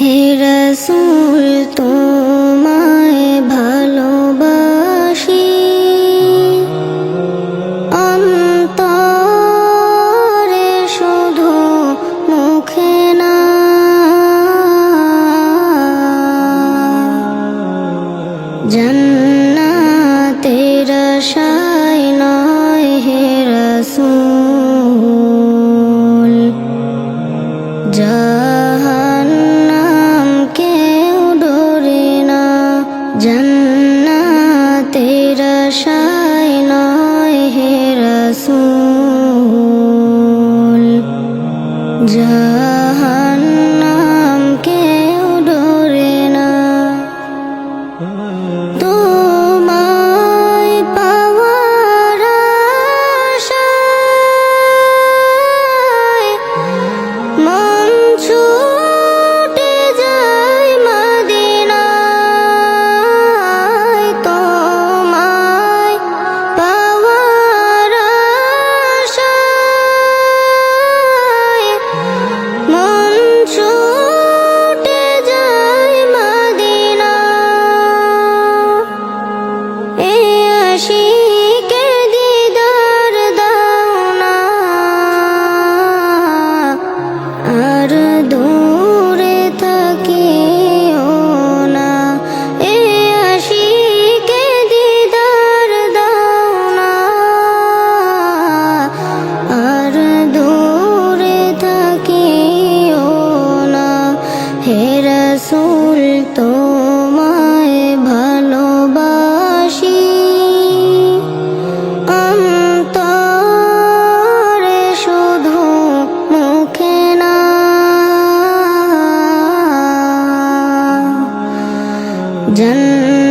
হে রাসূল তোমায় ভালোবাসি অন্তরে শুধু মুখে না জান্নাতের আশায় নয় হে রাসূল জাহান্নাম কেউ ডরে না জান্নাতের আশায় নয় হে রাসূল জাহান্নাম কেউ ডরে না তোমায় পাওয়ার আশায় মন ছুটে যায় মদিনায় তোমায় পাওয়ার আশায় মন ছুটে যায় মদিনায় এই আশিকে দিদার দাও না আর দূরে থাকিও না এই আশিকে দিদার দাও না আর দূরে থাকিও না হে রাসূল তোমায় ভালোবাসি অন্তরে শুধু মুখে না জান্নাত